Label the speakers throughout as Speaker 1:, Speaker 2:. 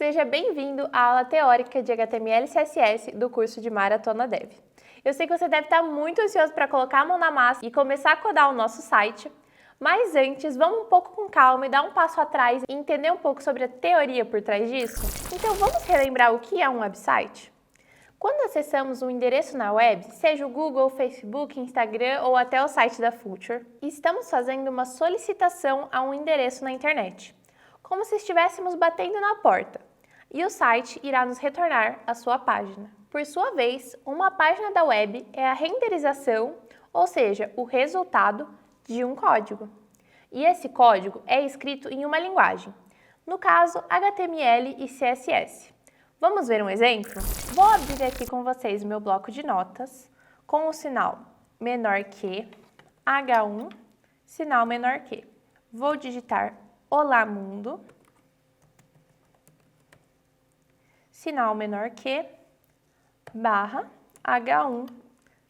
Speaker 1: Seja bem-vindo à aula teórica de HTML e CSS do curso de Maratona Dev. Eu sei que você deve estar muito ansioso para colocar a mão na massa e começar a codar o nosso site, mas antes, vamos um pouco com calma e dar um passo atrás e entender um pouco sobre a teoria por trás disso? Então vamos relembrar o que é um website? Quando acessamos um endereço na web, seja o Google, Facebook, Instagram ou até o site da Future, estamos fazendo uma solicitação a um endereço na internet, como se estivéssemos batendo na porta, e o site irá nos retornar a sua página. Por sua vez, uma página da web é a renderização, ou seja, o resultado de um código. E esse código é escrito em uma linguagem, no caso HTML e CSS. Vamos ver um exemplo? Vou abrir aqui com vocês o meu bloco de notas com o sinal menor que, H1, sinal menor que. Vou digitar Olá Mundo, sinal menor que, barra, H1,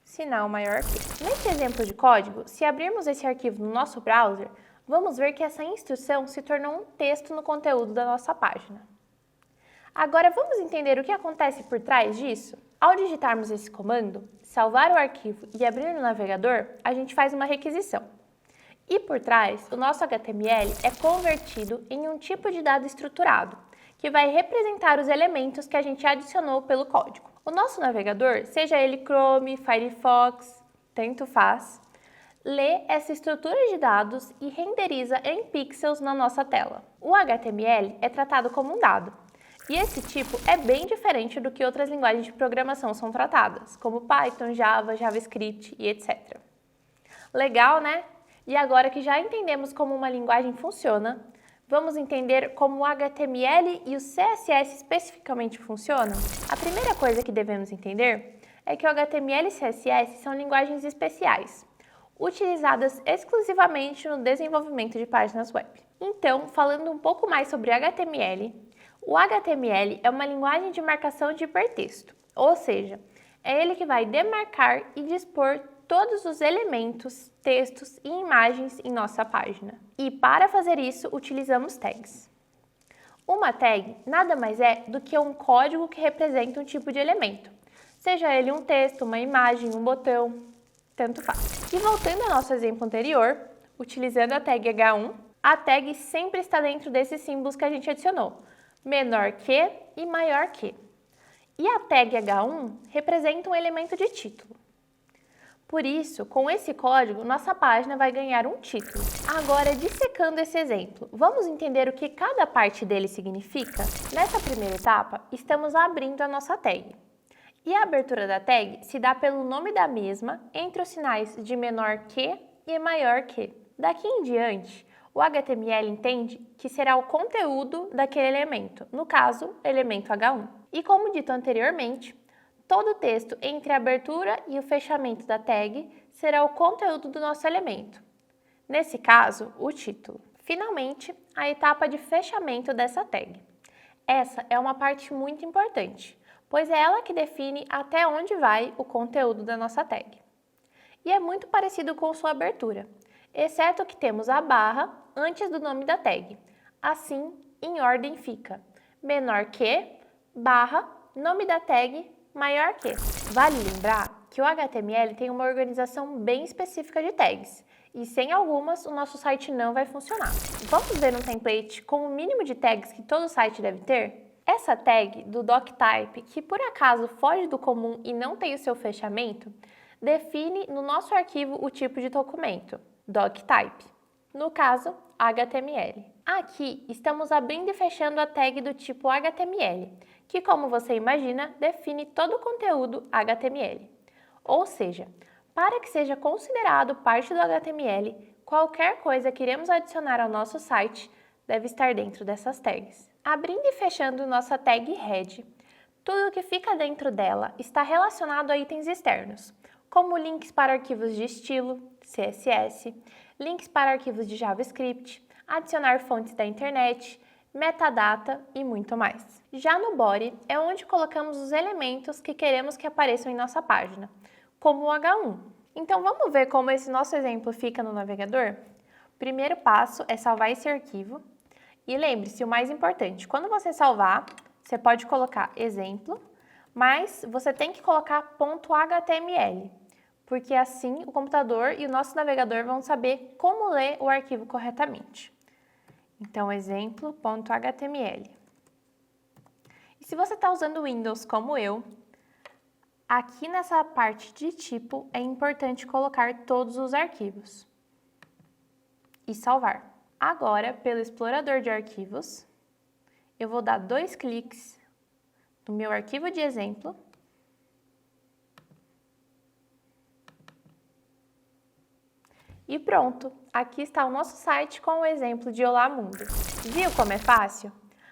Speaker 1: sinal maior que. Nesse exemplo de código, se abrirmos esse arquivo no nosso browser, vamos ver que essa instrução se tornou um texto no conteúdo da nossa página. Agora vamos entender o que acontece por trás disso? Ao digitarmos esse comando, salvar o arquivo e abrir no navegador, a gente faz uma requisição. E por trás, o nosso HTML é convertido em um tipo de dado estruturado, que vai representar os elementos que a gente adicionou pelo código. O nosso navegador, seja ele Chrome, Firefox, tanto faz, lê essa estrutura de dados e renderiza em pixels na nossa tela. O HTML é tratado como um dado. E esse tipo é bem diferente do que outras linguagens de programação são tratadas, como Python, Java, JavaScript e etc. Legal, né? E agora que já entendemos como uma linguagem funciona, vamos entender como o HTML e o CSS especificamente funcionam? A primeira coisa que devemos entender é que o HTML e CSS são linguagens especiais, utilizadas exclusivamente no desenvolvimento de páginas web. Então, falando um pouco mais sobre HTML, o HTML é uma linguagem de marcação de hipertexto, ou seja, é ele que vai demarcar e dispor todos os elementos, textos e imagens em nossa página. E para fazer isso, utilizamos tags. Uma tag nada mais é do que um código que representa um tipo de elemento, seja ele um texto, uma imagem, um botão, tanto faz. E voltando ao nosso exemplo anterior, utilizando a tag H1, a tag sempre está dentro desses símbolos que a gente adicionou, menor que e maior que. E a tag H1 representa um elemento de título. Por isso, com esse código, nossa página vai ganhar um título. Agora, dissecando esse exemplo, vamos entender o que cada parte dele significa? Nessa primeira etapa, estamos abrindo a nossa tag. E a abertura da tag se dá pelo nome da mesma entre os sinais de menor que e maior que. Daqui em diante, o HTML entende que será o conteúdo daquele elemento, no caso, elemento H1. E como dito anteriormente, todo o texto entre a abertura e o fechamento da tag será o conteúdo do nosso elemento. Nesse caso, o título. Finalmente, a etapa de fechamento dessa tag. Essa é uma parte muito importante, pois é ela que define até onde vai o conteúdo da nossa tag. E é muito parecido com sua abertura, exceto que temos a barra antes do nome da tag. Assim, em ordem fica menor que, barra, nome da tag, maior que. Vale lembrar que o HTML tem uma organização bem específica de tags, e sem algumas o nosso site não vai funcionar. Vamos ver um template com o mínimo de tags que todo site deve ter? Essa tag do doctype, que por acaso foge do comum e não tem o seu fechamento, define no nosso arquivo o tipo de documento, doctype, no caso, HTML. Aqui estamos abrindo e fechando a tag do tipo HTML, que, como você imagina, define todo o conteúdo HTML. Ou seja, para que seja considerado parte do HTML, qualquer coisa que iremos adicionar ao nosso site deve estar dentro dessas tags. Abrindo e fechando nossa tag head, tudo que fica dentro dela está relacionado a itens externos, como links para arquivos de estilo, CSS, links para arquivos de JavaScript, adicionar fontes da internet, metadata e muito mais. Já no body é onde colocamos os elementos que queremos que apareçam em nossa página, como o H1. Então vamos ver como esse nosso exemplo fica no navegador? O primeiro passo é salvar esse arquivo. E lembre-se, o mais importante, quando você salvar, você pode colocar exemplo, mas você tem que colocar .html, porque assim o computador e o nosso navegador vão saber como ler o arquivo corretamente. Então, exemplo.html. E se você está usando o Windows como eu, aqui nessa parte de tipo é importante colocar todos os arquivos e salvar. Agora, pelo explorador de arquivos, eu vou dar 2 cliques no meu arquivo de exemplo e pronto, aqui está o nosso site com o exemplo de Olá Mundo. Viu como é fácil?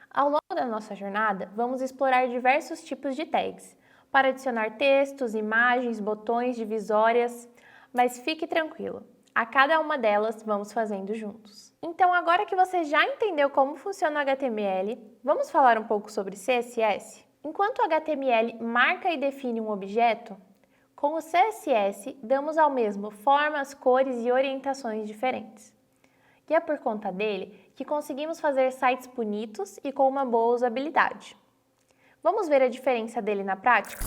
Speaker 1: Ao longo da nossa jornada, vamos explorar diversos tipos de tags para adicionar textos, imagens, botões, divisórias, mas fique tranquilo, a cada uma delas vamos fazendo juntos. Então, agora que você já entendeu como funciona o HTML, vamos falar um pouco sobre CSS? Enquanto o HTML marca e define um objeto, com o CSS damos ao mesmo formas, cores e orientações diferentes. E é por conta dele que conseguimos fazer sites bonitos e com uma boa usabilidade. Vamos ver a diferença dele na prática?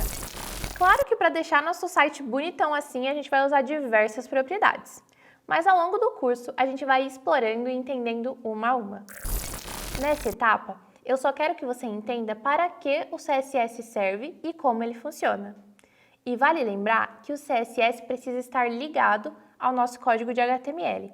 Speaker 1: Claro que para deixar nosso site bonitão assim, a gente vai usar diversas propriedades. Mas ao longo do curso, a gente vai explorando e entendendo uma a uma. Nessa etapa, eu só quero que você entenda para que o CSS serve e como ele funciona. E vale lembrar que o CSS precisa estar ligado ao nosso código de HTML,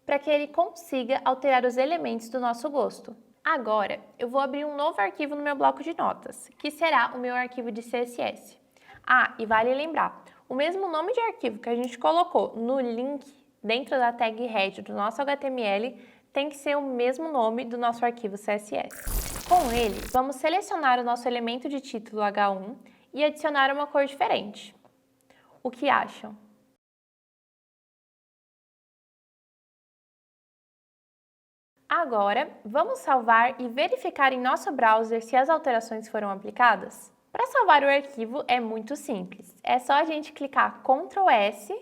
Speaker 1: para que ele consiga alterar os elementos do nosso gosto. Agora, eu vou abrir um novo arquivo no meu bloco de notas, que será o meu arquivo de CSS. Ah, e vale lembrar, o mesmo nome de arquivo que a gente colocou no link dentro da tag head do nosso HTML tem que ser o mesmo nome do nosso arquivo CSS. Com ele, vamos selecionar o nosso elemento de título H1 e adicionar uma cor diferente. O que acham? Agora, vamos salvar e verificar em nosso browser se as alterações foram aplicadas? Para salvar o arquivo é muito simples, é só a gente clicar Ctrl S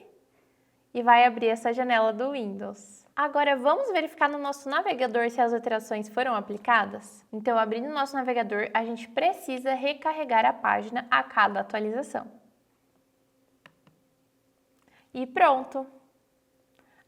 Speaker 1: e vai abrir essa janela do Windows. Agora vamos verificar no nosso navegador se as alterações foram aplicadas? Então, abrindo o nosso navegador, a gente precisa recarregar a página a cada atualização. E pronto!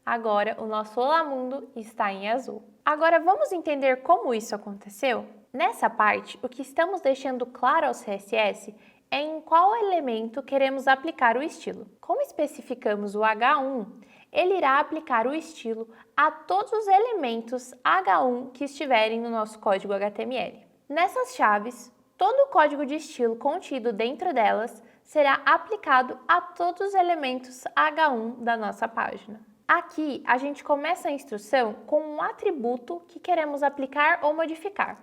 Speaker 1: Agora o nosso Olá Mundo está em azul. Agora vamos entender como isso aconteceu? Nessa parte, o que estamos deixando claro ao CSS é em qual elemento queremos aplicar o estilo. Como especificamos o H1, ele irá aplicar o estilo a todos os elementos H1 que estiverem no nosso código HTML. Nessas chaves, todo o código de estilo contido dentro delas será aplicado a todos os elementos H1 da nossa página. Aqui, a gente começa a instrução com um atributo que queremos aplicar ou modificar.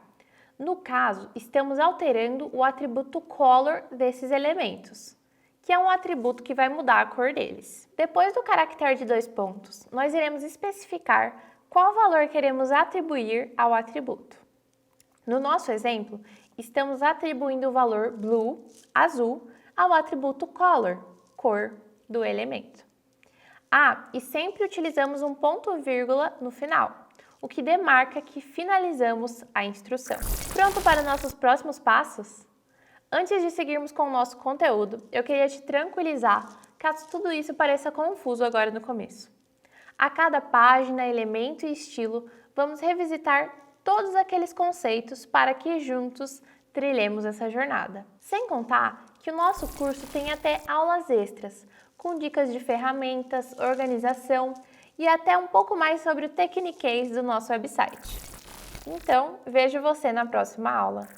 Speaker 1: No caso, estamos alterando o atributo color desses elementos, que é um atributo que vai mudar a cor deles. Depois do caractere de 2 pontos, nós iremos especificar qual valor queremos atribuir ao atributo. No nosso exemplo, estamos atribuindo o valor blue, azul, ao atributo color, cor do elemento. Ah, e sempre utilizamos um ponto vírgula no final, o que demarca que finalizamos a instrução. Pronto para nossos próximos passos? Antes de seguirmos com o nosso conteúdo, eu queria te tranquilizar caso tudo isso pareça confuso agora no começo. A cada página, elemento e estilo, vamos revisitar todos aqueles conceitos para que juntos trilhemos essa jornada. Sem contar que o nosso curso tem até aulas extras, com dicas de ferramentas, organização e até um pouco mais sobre o Techniquez do nosso website. Então, vejo você na próxima aula.